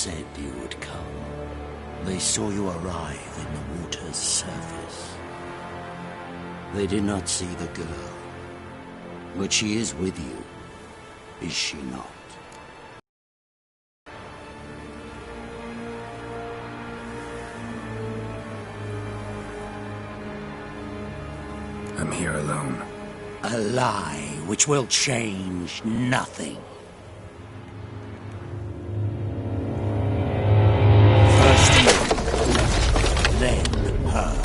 said you would come. They saw you arrive in the water's surface. They did not see the girl. But she is with you, is she not? I'm here alone. A lie which will change nothing. First you, then her.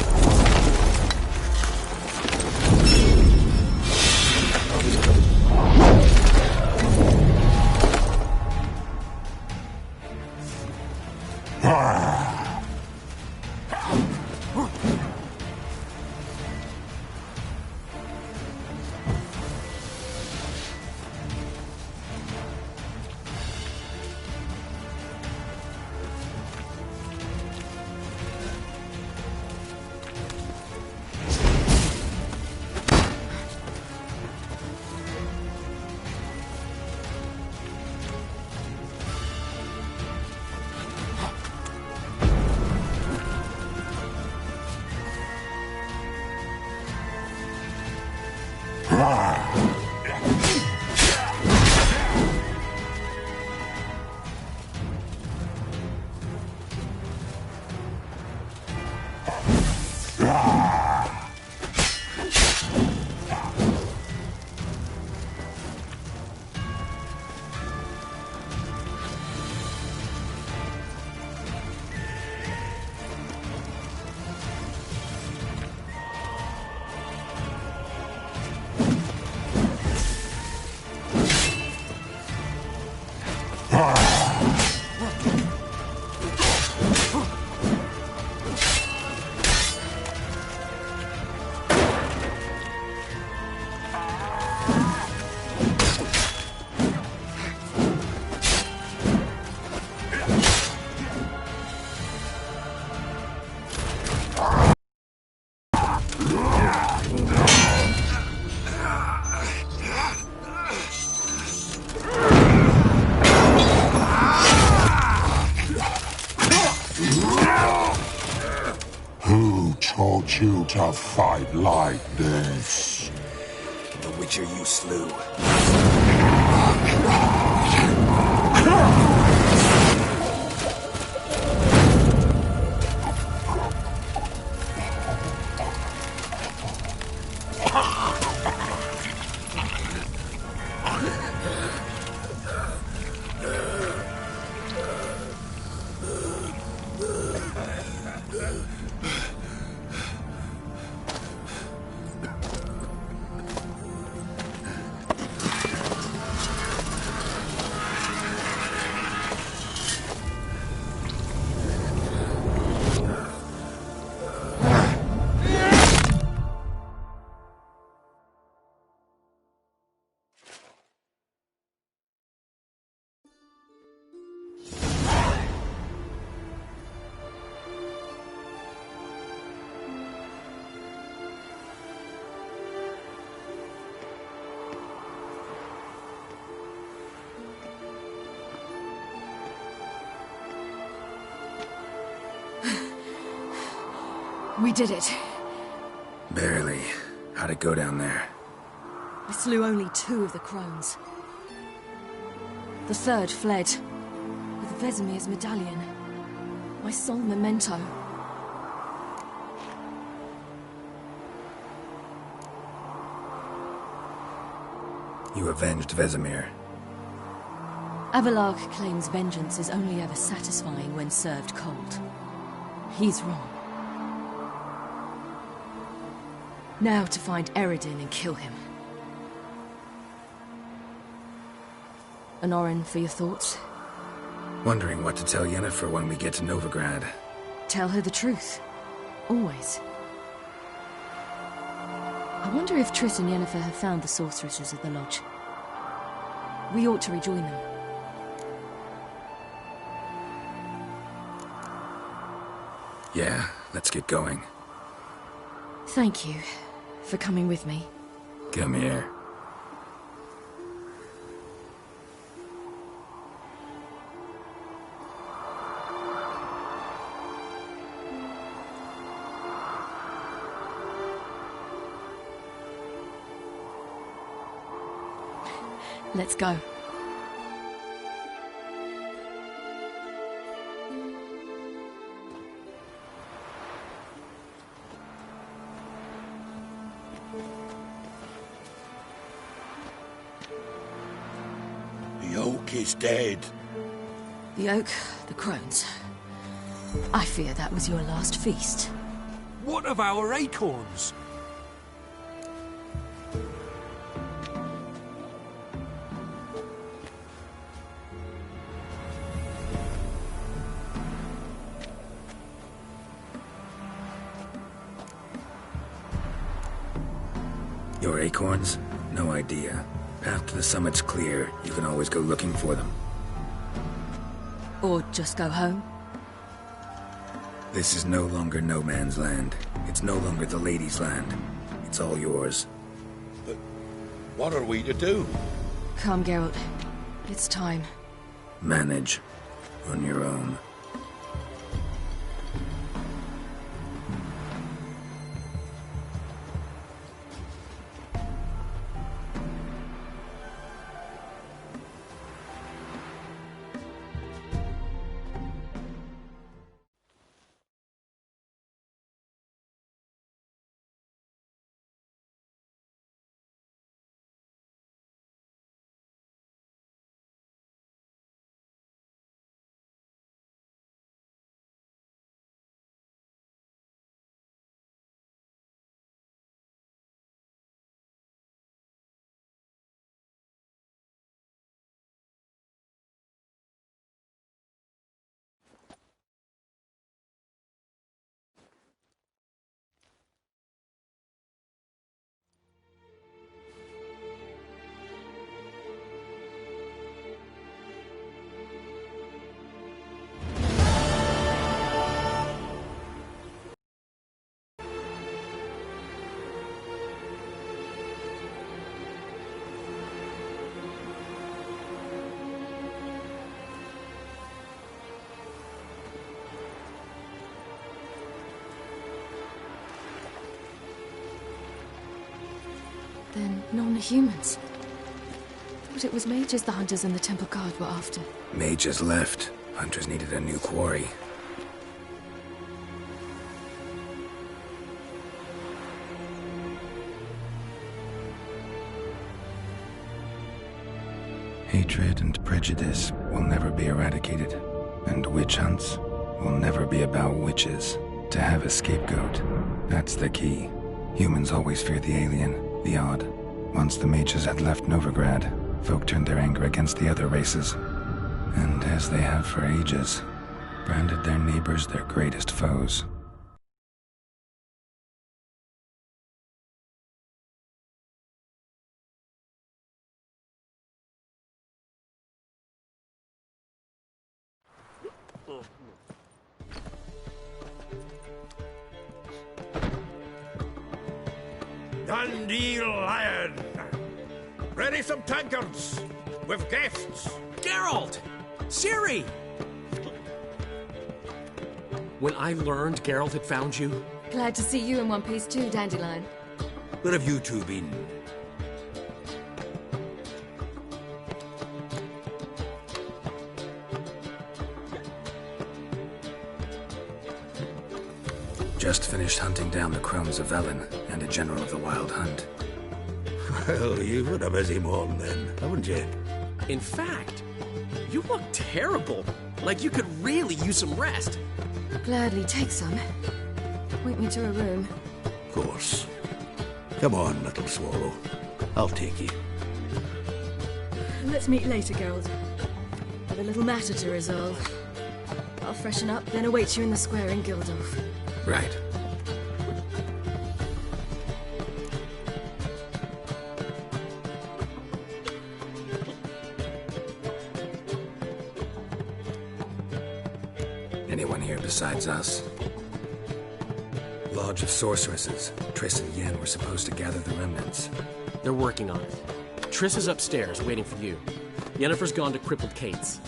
Taught you to fight like this? The Witcher you slew. We did it. Barely. How'd it go down there? I slew only 2 of the crones. The 3rd fled, with Vesemir's medallion. My sole memento. You avenged Vesemir. Avalark claims vengeance is only ever satisfying when served cold. He's wrong. Now to find Eredin and kill him. Anorin, for your thoughts? Wondering what to tell Yennefer when we get to Novigrad. Tell her the truth. Always. I wonder if Triss and Yennefer have found the sorceresses at the lodge. We ought to rejoin them. Yeah, let's get going. Thank you for coming with me. Come here. Let's go. The oak is dead. The oak, the crones. I fear that was your last feast. What of our acorns? Your acorns? No idea. Path to the summit's clear. You can always go looking for them. Or just go home? This is no longer no man's land. It's no longer the lady's land. It's all yours. But what are we to do? Come, Geralt. It's time. Manage. On your own. Then non-humans. Thought it was mages the hunters and the temple guard were after. Mages left. Hunters needed a new quarry. Hatred and prejudice will never be eradicated, and witch hunts will never be about witches. To have a scapegoat, that's the key. Humans always fear the alien, the odd. Once the mages had left Novigrad, folk turned their anger against the other races, and as they have for ages, branded their neighbors their greatest foes. Dundee Lion! Ready some tankards! With guests! Geralt! Ciri! When I learned Geralt had found you, Glad to see you in one piece too, Dandelion. Where have you two been? Just finished hunting down the crones of Velen and a general of the Wild Hunt. Well, you've had a busy morning then, haven't you? in fact, you look terrible. Like you could really use some rest. Gladly take some. Point me to a room. Of course. Come on, little swallow. I'll take you. Let's meet later, Geralt. Have a little matter to resolve. I'll freshen up, then await you in the square in Gildorf. Right. Anyone here besides us? Lodge of Sorceresses. Triss and Yen were supposed to gather the remnants. They're working on it. Triss is upstairs, waiting for you. Yennefer's gone to Crippled Kate's.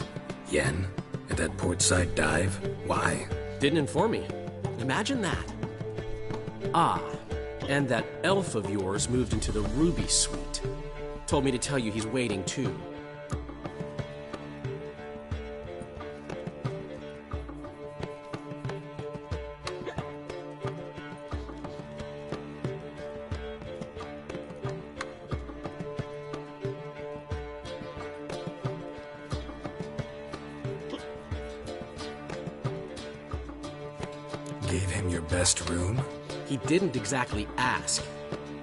Yen? At that portside dive? Why? Didn't inform me. Imagine that. Ah, and that elf of yours moved into the Ruby Suite. Told me to tell you he's waiting, too. Gave him your best room? He didn't exactly ask.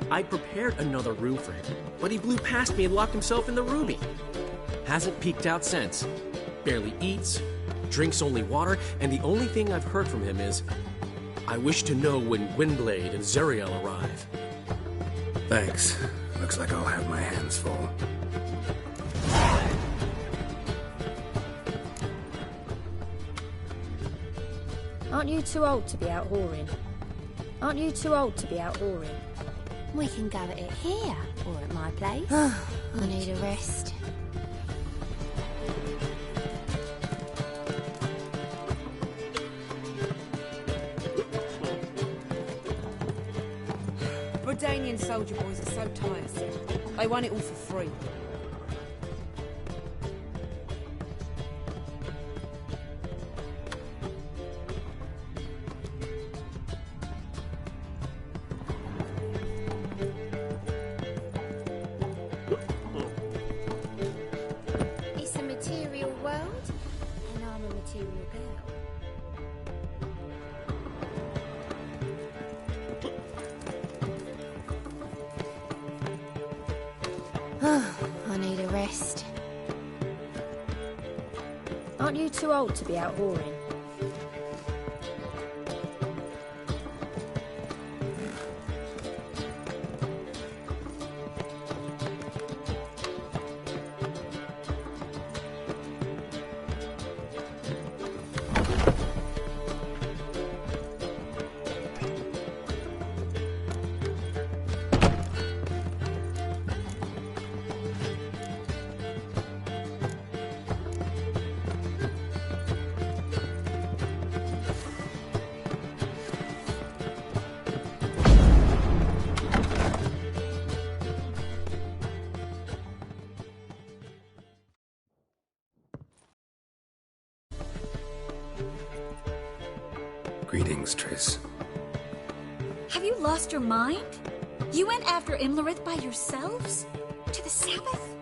I prepared another room for him, but he blew past me and locked himself in the Ruby. Hasn't peeked out since. Barely eats, drinks only water, and the only thing I've heard from him is, I wish to know when Gwynblade and Zuriel arrive. Thanks. Looks like I'll have my hands full. Aren't you too old to be out whoring? Aren't you too old to be out whoring? We can go at it here, or at my place. I need a rest. Bredanian soldier boys are so tiresome. They want it all for free. It's a material world, and I'm a material girl. I need a rest. Aren't you too old to be out whoring? Greetings, Triss. Have you lost your mind? You went after Imlerith by yourselves? To the Sabbath?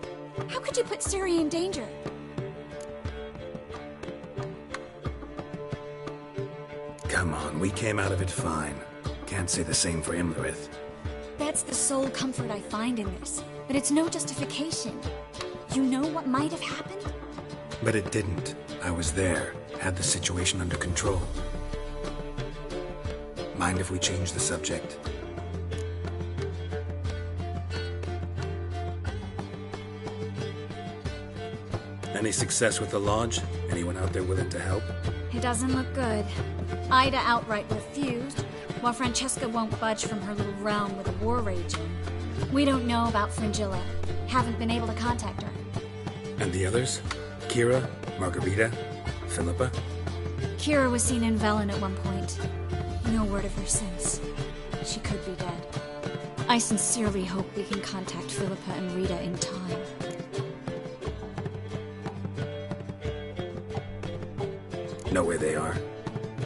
How could you put Ciri in danger? Come on, we came out of it fine. Can't say the same for Imlerith. That's the sole comfort I find in this. But it's no justification. You know what might have happened? But it didn't. I was there, had the situation under control. Mind if we change the subject? Any success with the Lodge? Anyone out there willing to help? It doesn't look good. Ida outright refused, while Francesca won't budge from her little realm with a war raging. We don't know about Fringilla. Haven't been able to contact her. And the others? Kira? Margarita? Philippa? Kira was seen in Velen at one point. No word of her since. She could be dead. I sincerely hope we can contact Philippa and Rita in time. Know where they are?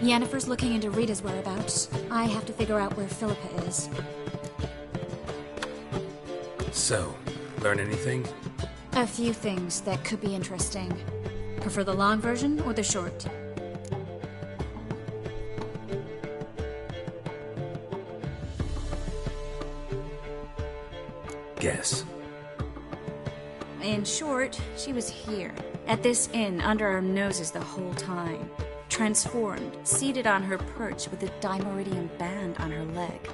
Yennefer's looking into Rita's whereabouts. I have to figure out where Philippa is. So, learn anything? A few things that could be interesting. Prefer the long version or the short? Guess. In short, she was here, at this inn, under our noses the whole time. Transformed, seated on her perch with a dimeridian band on her leg.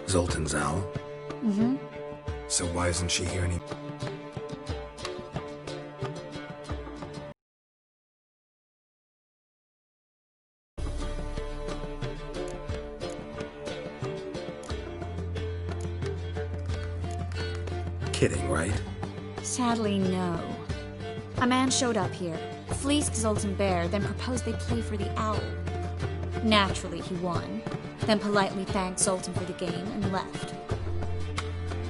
Zoltan's owl? Mm-hmm. So why isn't she here any... Kidding, right? Sadly, no. A man showed up here, fleeced Zoltan bare, then proposed they play for the owl. Naturally, he won, then politely thanked Zoltan for the game and left.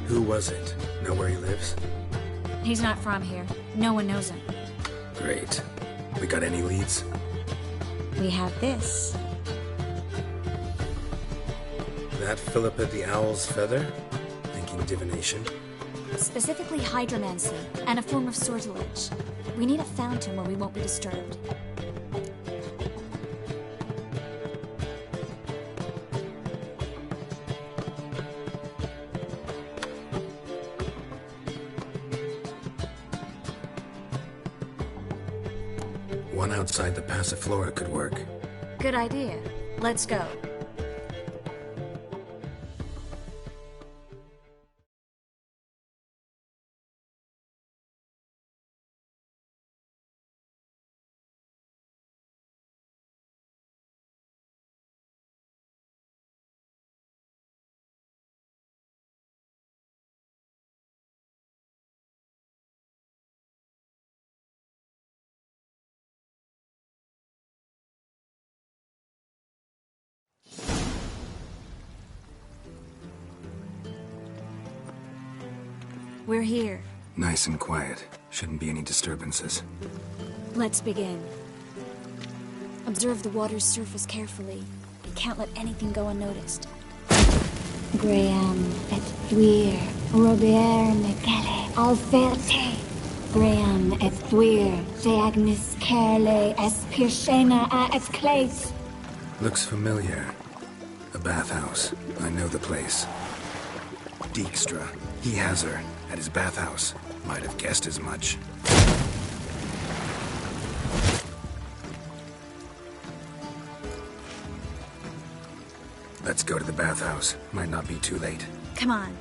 Who was it? Know where he lives? He's not from here. No one knows him. Great. We got any leads? We have this. That Philippa the Owl's feather? Thinking divination? Specifically hydromancy, and a form of sortilege. We need a fountain where we won't be disturbed. One outside the Passiflora could work. Good idea. Let's go. We're here. Nice and quiet. Shouldn't be any disturbances. Let's begin. Observe the water's surface carefully. Can't let anything go unnoticed. Graham et thuir, Robert Mekele, Alferte. Graham et thuir, Deagnis Kerle, es Pirshena a et Clate. Looks familiar. A bathhouse. I know the place. Dijkstra. He has her. At his bathhouse. Might have guessed as much. Let's go to the bathhouse. Might not be too late. Come on.